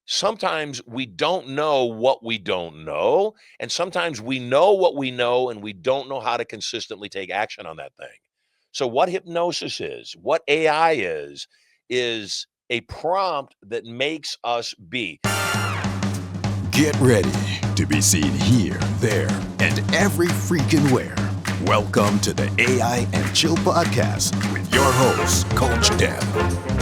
sometimes we don't know what we don't know. And sometimes we know what we know and we don't know how to consistently take action on that thing. So, what hypnosis is, what AI is a prompt that makes us be. Get ready to be seen here, there, and every freaking where. Welcome to the AI and Chill podcast with your host, CoachDeb.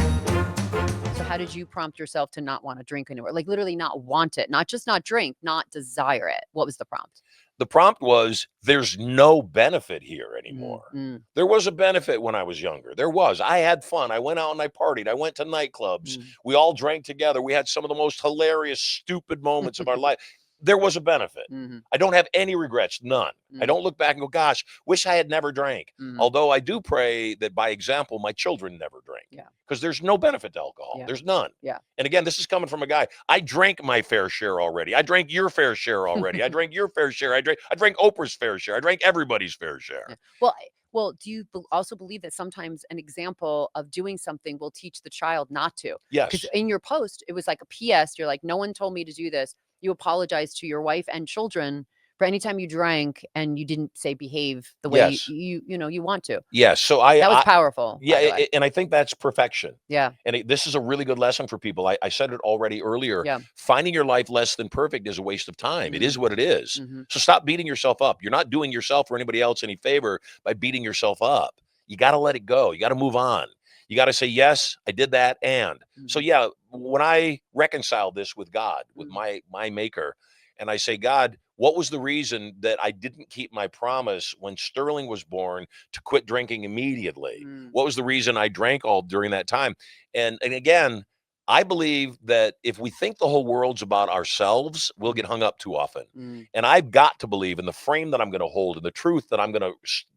So how did you prompt yourself to not want to drink anymore? Like literally not want it, not just not drink, not desire it. What was the prompt? The prompt was, there's no benefit here anymore. Mm-hmm. There was a benefit when I was younger. There was. I had fun. I went out and I partied. I went to nightclubs. We all drank together. We had some of the most hilarious, stupid moments of our life. There was a benefit. I don't have any regrets, none. I don't look back and go, gosh, wish I had never drank. Although I do pray that by example, my children never drink. Yeah. Because there's no benefit to alcohol. Yeah. There's none. Yeah. And again, this is coming from a guy. I drank my fair share already. I drank your fair share already. I drank your fair share. I drank Oprah's fair share. I drank everybody's fair share. Yeah. Well, do you also believe that sometimes an example of doing something will teach the child not to? Yes. Because in your post, it was like a PS. You're like, no one told me to do this. You apologize to your wife and children for any time you drank and you didn't say behave the way you want to. Yes. So that was powerful. Yeah. And I think that's perfection. Yeah. And this is a really good lesson for people. I said it already earlier. Yeah. Finding your life less than perfect is a waste of time. It is what it is. So stop beating yourself up. You're not doing yourself or anybody else any favor by beating yourself up. You got to let it go. You got to move on. You got to say, yes, I did that. And so, yeah, when I reconcile this with God, with my maker, and I say, God, what was the reason that I didn't keep my promise when Sterling was born to quit drinking immediately? What was the reason I drank all during that time? And again, I believe that if we think the whole world's about ourselves, we'll get hung up too often. And I've got to believe in the frame that I'm going to hold and the truth that I'm going to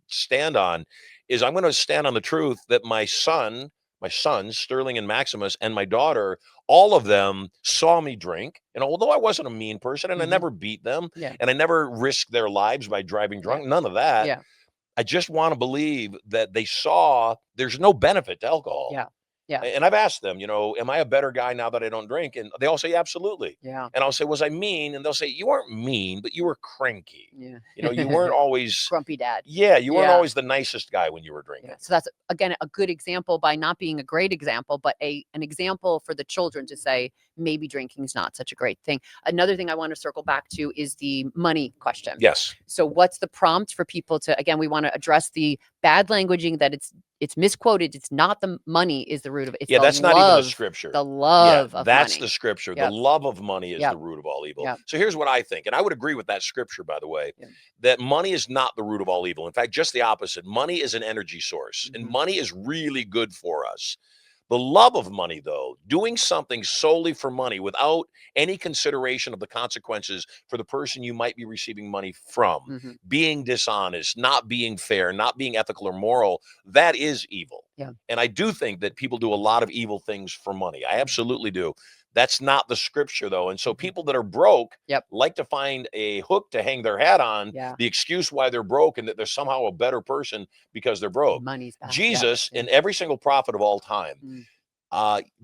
stand on is I'm going to stand on the truth that my sons, Sterling and Maximus, and my daughter, all of them saw me drink. And although I wasn't a mean person and I never beat them and I never risked their lives by driving drunk, none of that. Yeah. I just want to believe that they saw there's no benefit to alcohol. Yeah. Yeah. And I've asked them, am I a better guy now that I don't drink? And they all say, absolutely. Yeah. And I'll say, was I mean? And they'll say, you weren't mean, but you were cranky. Yeah. You weren't always grumpy dad. Yeah. You weren't always the nicest guy when you were drinking. Yeah. So that's, again, a good example by not being a great example, but an example for the children to say, maybe drinking is not such a great thing. Another thing I want to circle back to is the money question. Yes. So what's the prompt for people to, again, we want to address the bad languaging that it's misquoted. It's not the money is the root of it. It's that's not even the scripture. The love of that's money. the scripture. Yep. The love of money is Yep. the root of all evil. Yep. So here's what I think. And I would agree with that scripture, by the way, that money is not the root of all evil. In fact, just the opposite. Money is an energy source and money is really good for us. The love of money, though, doing something solely for money without any consideration of the consequences for the person you might be receiving money from, being dishonest, not being fair, not being ethical or moral, that is evil. Yeah. And I do think that people do a lot of evil things for money. I absolutely do. That's not the scripture, though. And so people that are broke like to find a hook to hang their hat on, the excuse why they're broke and that they're somehow a better person because they're broke. Money's bad. Jesus and every single prophet of all time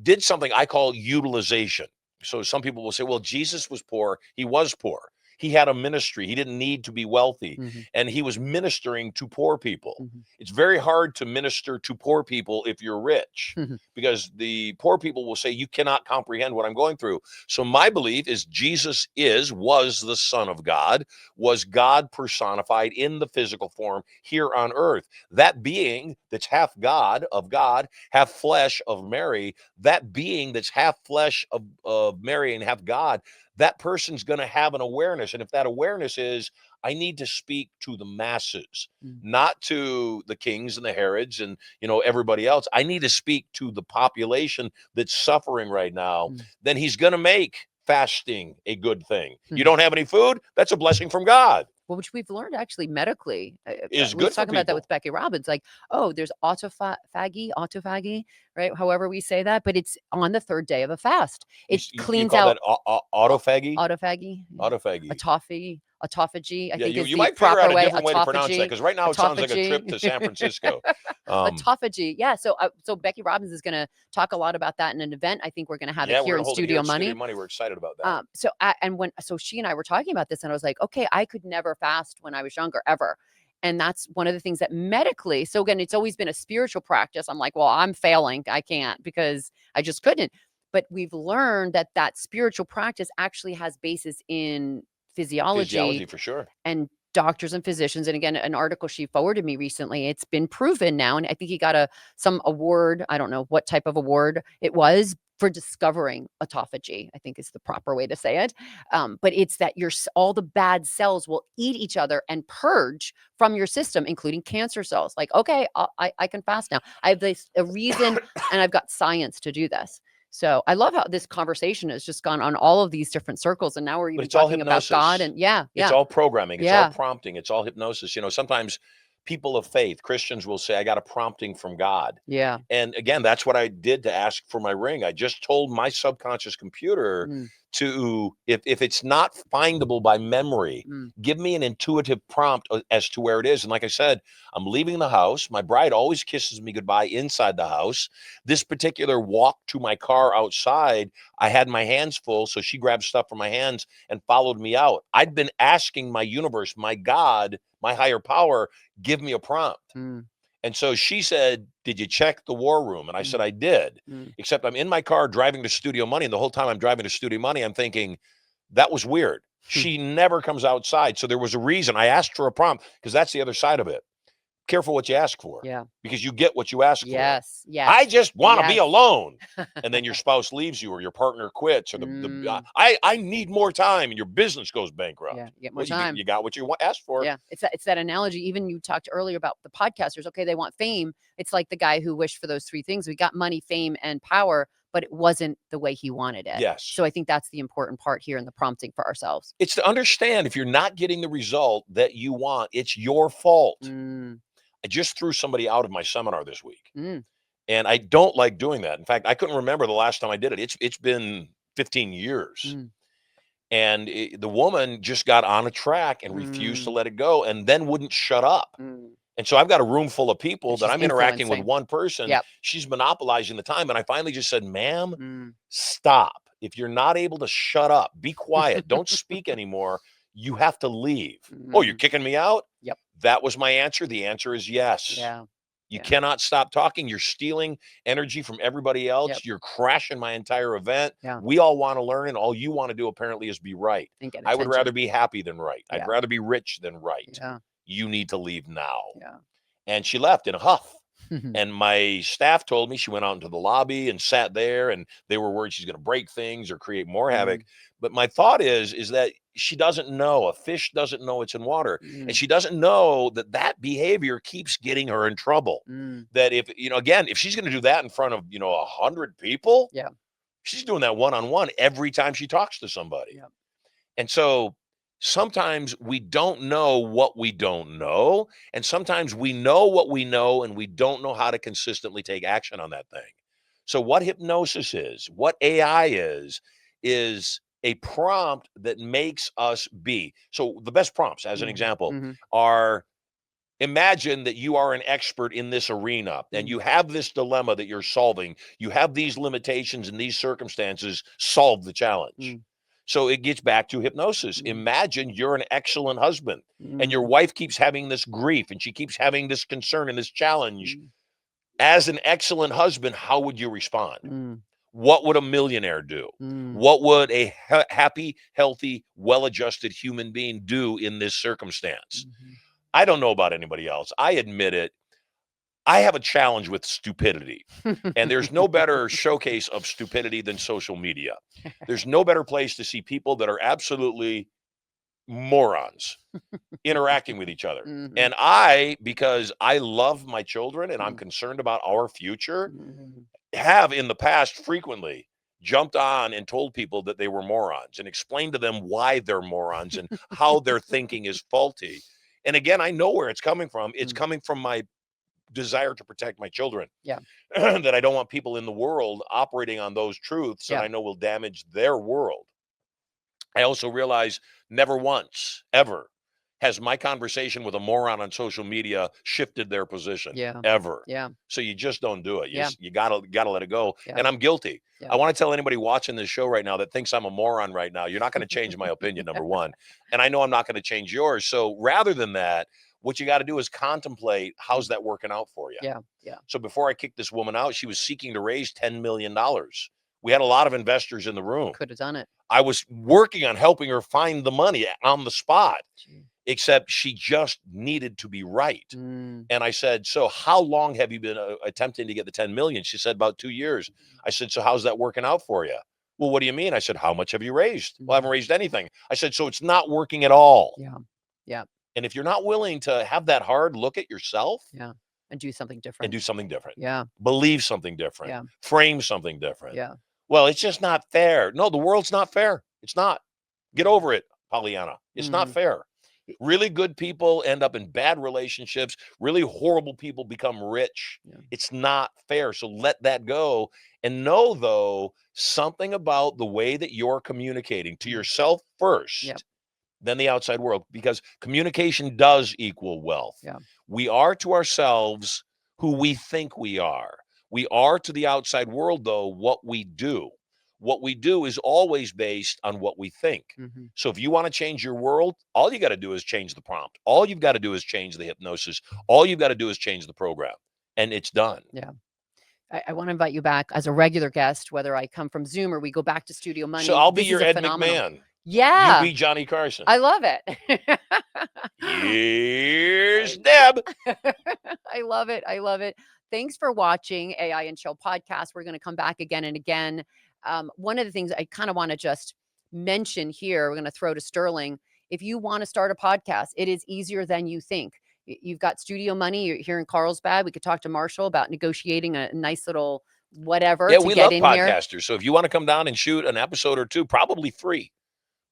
did something I call utilization. So some people will say, well, Jesus was poor. He was poor. He had a ministry. He didn't need to be wealthy. And he was ministering to poor people. It's very hard to minister to poor people if you're rich because the poor people will say, you cannot comprehend what I'm going through. So my belief is Jesus was the Son of God, was God personified in the physical form here on earth. That being that's half God of God, half flesh of Mary, that being that's half flesh of Mary and half God, that person's going to have an awareness. And if that awareness is, I need to speak to the masses, not to the kings and the Herods and, everybody else. I need to speak to the population that's suffering right now. Then he's going to make fasting a good thing. You don't have any food? That's a blessing from God. Well, which we've learned actually medically. Is we good were talking for about that people. with Becky Robbins. Like, there's autophagy, right? However we say that, but it's on the third day of a fast. It You cleans call out that autophagy? autophagy. Autophagy. Autophagy. autophagy, I Yeah, think is you the might figure out proper a way. different way to pronounce that Autophagy. because right now it sounds like a trip to San Francisco. Autophagy. Yeah. So Becky Robbins is going to talk a lot about that in an event. I think we're going to have Yeah, it we're here gonna in hold it here Studio at Money. Studio Money. We're excited about that. So she and I were talking about this, and I was like, okay, I could never fast when I was younger, ever. And that's one of the things that medically, so again, it's always been a spiritual practice. I'm like, well, I'm failing. I can't because I just couldn't. But we've learned that spiritual practice actually has basis in Physiology for sure. and doctors and physicians. And again, an article she forwarded me recently, it's been proven now. And I think he got some award. I don't know what type of award it was for discovering autophagy, I think is the proper way to say it. But it's that all the bad cells will eat each other and purge from your system, including cancer cells. Like, okay, I can fast now. I have a reason and I've got science to do this. So I love how this conversation has just gone on all of these different circles. And now we're even it's all talking about God hypnosis. and yeah. It's all programming. It's Yeah. all prompting. It's all hypnosis. Sometimes people of faith, Christians will say, I got a prompting from God. Yeah. And again, that's what I did to ask for my ring. I just told my subconscious computer to, if it's not findable by memory, give me an intuitive prompt as to where it is. And like I said, I'm leaving the house. My bride always kisses me goodbye inside the house. This particular walk to my car outside, I had my hands full. So she grabbed stuff from my hands and followed me out. I'd been asking my universe, my God, my higher power, give me a prompt. And so she said, did you check the war room? And I said, I did, except I'm in my car driving to Studio Money. And the whole time I'm driving to Studio Money, I'm thinking, that was weird. She never comes outside. So there was a reason. I asked for a prompt because that's the other side of it. Careful what you ask for. Yeah. Because you get what you ask for. Yes. I just want to be Yes. alone. And then your spouse leaves you or your partner quits or I need more time and your business goes bankrupt. Yeah. You get more time. You got what you asked for. Yeah. It's that analogy. Even you talked earlier about the podcasters. Okay. They want fame. It's like the guy who wished for those three things. We got money, fame, and power, but it wasn't the way he wanted it. Yes. So I think that's the important part here in the prompting for ourselves. It's to understand if you're not getting the result that you want, it's your fault. I just threw somebody out of my seminar this week. And I don't like doing that. In fact, I couldn't remember the last time I did it. It's been 15 years. And the woman just got on a track and refused to let it go and then wouldn't shut up. And so I've got a room full of people that I'm interacting with one person. Yep. She's monopolizing the time. And I finally just said, ma'am, stop. If you're not able to shut up, be quiet. Don't speak anymore. You have to leave. Oh, you're kicking me out? Yep. That was my answer. The answer is yes. Yeah. You cannot stop talking. You're stealing energy from everybody else. Yep. You're crashing my entire event. Yeah. We all want to learn, and all you want to do apparently is be right. I would rather be happy than right. I'd rather be rich than right. Yeah. You need to leave now. Yeah. And she left in a huff. And my staff told me she went out into the lobby and sat there, and they were worried she's going to break things or create more havoc. But my thought is that she doesn't know. A fish doesn't know it's in water. And she doesn't know that behavior keeps getting her in trouble. That if, again, if she's going to do that in front of, 100 people, she's doing that one-on-one every time she talks to somebody. And so sometimes we don't know what we don't know. And sometimes we know what we know and we don't know how to consistently take action on that thing. So what hypnosis is, what AI is a prompt that makes us be. So the best prompts, as an example, are: imagine that you are an expert in this arena and you have this dilemma that you're solving. You have these limitations and these circumstances. Solve the challenge. So it gets back to hypnosis. Imagine you're an excellent husband and your wife keeps having this grief and she keeps having this concern and this challenge. As an excellent husband, how would you respond? What would a millionaire do? What would a happy, healthy, well-adjusted human being do in this circumstance? I don't know about anybody else. I admit it. I have a challenge with stupidity. And there's no better showcase of stupidity than social media. There's no better place to see people that are absolutely morons interacting with each other. And because I love my children and I'm concerned about our future, have in the past frequently jumped on and told people that they were morons and explained to them why they're morons and how their thinking is faulty. And again, I know where it's coming from. It's coming from my desire to protect my children. That I don't want people in the world operating on those truths that I know will damage their world. I also realize never once, ever, has my conversation with a moron on social media shifted their position. Yeah. Ever. Yeah. So you just don't do it. Yeah. You gotta let it go. Yeah. And I'm guilty. Yeah. I want to tell anybody watching this show right now that thinks I'm a moron right now, you're not going to change my opinion, number one. And I know I'm not going to change yours. So rather than that, what you got to do is contemplate, how's that working out for you? Yeah. Yeah. So before I kicked this woman out, she was seeking to raise $10 million. We had a lot of investors in the room. Could have done it. I was working on helping her find the money on the spot, Gee. except she just needed to be right. Mm. And I said, so how long have you been attempting to get the 10 million? She said, about 2 years. I said, so how's that working out for you? Well, what do you mean? I said, how much have you raised? Well, I haven't raised anything. I said, so it's not working at all. Yeah. Yeah. And if you're not willing to have that hard look at yourself, Yeah. And do something different. and do something different, Yeah. believe something different, Yeah. frame something different. Yeah. Well, it's just not fair. No, the world's not fair. It's not. Get over it, Pollyanna. It's not fair. Really good people end up in bad relationships. Really horrible people become rich. Yeah. It's not fair. So let that go. And know, though, something about the way that you're communicating to yourself first, Yep. then the outside world, because communication does equal wealth. Yeah. We are to ourselves who we think we are. We are to the outside world, though, what we do. What we do is always based on what we think. Mhm. So if you want to change your world, all you got to do is change the prompt. All you've got to do is change the hypnosis. All you've got to do is change the program, and it's done. Yeah. I want to invite you back as a regular guest, whether I come from Zoom or we go back to Studio Money. So I'll be This your is a Ed phenomenal- McMahon. Yeah. You be Johnny Carson. I love it. Here's Deb. I love it. I love it. Thanks for watching AI and Chill podcast. We're going to come back again and again. One of the things I kind of want to just mention here, we're going to throw to Sterling. If you want to start a podcast, it is easier than you think. You've got Studio Money. You're here in Carlsbad. We could talk to Marshall about negotiating a nice little whatever. Yeah, to we get love in podcasters. Here. So if you want to come down and shoot an episode or two, probably free.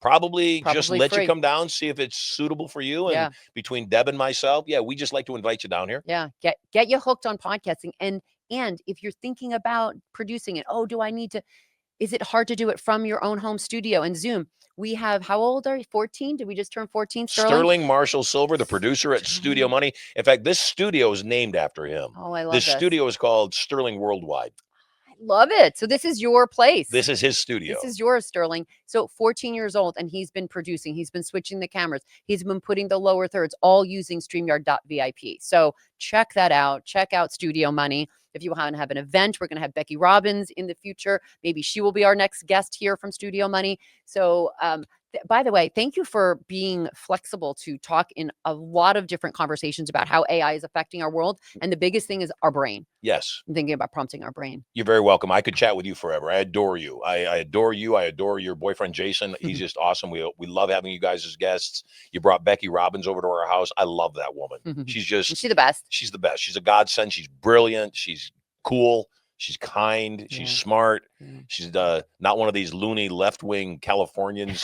Probably just let free. you come down, see if it's suitable for you. And Yeah. between Deb and myself, yeah, we just like to invite you down here. Yeah, get you hooked on podcasting. And if you're thinking about producing it, do I need to? Is it hard to do it from your own home studio and Zoom? We have, how old are you? 14? Did we just turn 14? Sterling Marshall Sylver, the producer at Studio Money. In fact, this studio is named after him. Oh, I love this studio is called Sterling Worldwide. I love it. So this is your place. This is his studio. This is yours, Sterling. So 14 years old, and he's been producing. He's been switching the cameras. He's been putting the lower thirds, all using StreamYard.vip. So check that out. Check out Studio Money. If you want to have an event, we're going to have Becky Robbins in the future. Maybe she will be our next guest here from Studio Money. So by the way, thank you for being flexible to talk in a lot of different conversations about how AI is affecting our world. And the biggest thing is our brain. Yes. I'm thinking about prompting our brain. You're very welcome. I could chat with you forever. I adore you. I adore you. I adore your boyfriend, Jason. He's just awesome. We love having you guys as guests. You brought Becky Robbins over to our house. I love that woman. She's the best. She's the best. She's a godsend. She's brilliant. She's cool. She's kind. She's smart. She's not one of these loony left-wing Californians.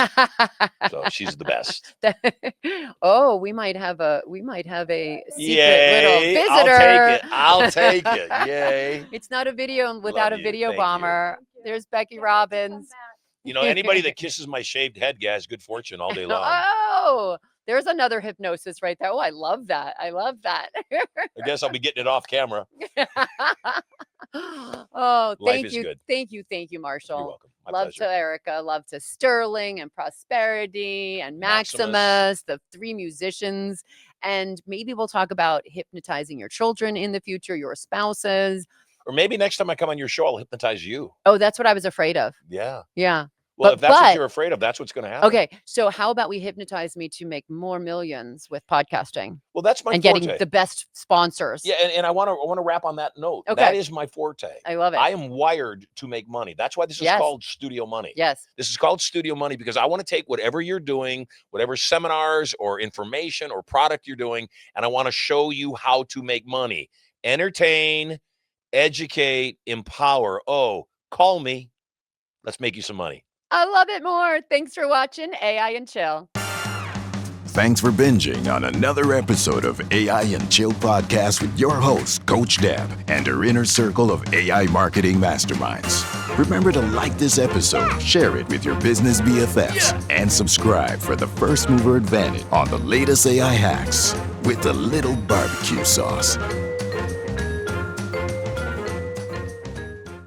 So she's the best. We might have a secret little visitor. I'll take it. Yay. It's not a video without a video bomber. There's Becky Robbins. You know, anybody that kisses my shaved head has good fortune all day long. Oh, there's another hypnosis right there. Oh, I love that. I love that. I guess I'll be getting it off camera. Oh, Life thank is you. good. Thank you, Marshall. You're welcome. My Love pleasure. to Erica, love to Sterling and Prosperity and Maximus, the three musicians. And maybe we'll talk about hypnotizing your children in the future, your spouses. Or maybe next time I come on your show, I'll hypnotize you. Oh, that's what I was afraid of. Yeah. Yeah. Well, if that's what you're afraid of, that's what's going to happen. Okay. So how about we hypnotize me to make more millions with podcasting? Well, that's my and forte. getting the best sponsors. Yeah, and I want to wrap on that note. Okay. That is my forte. I love it. I am wired to make money. That's why this is called Studio Money. Yes. This is called Studio Money because I want to take whatever you're doing, whatever seminars or information or product you're doing, and I want to show you how to make money. Entertain, educate, empower. Oh, call me. Let's make you some money. I love it more. Thanks for watching AI and Chill. Thanks for binging on another episode of AI and Chill Podcast with your host, Coach Deb, and her inner circle of AI marketing masterminds. Remember to like this episode, share it with your business BFFs, and subscribe for the first mover advantage on the latest AI hacks with a little barbecue sauce.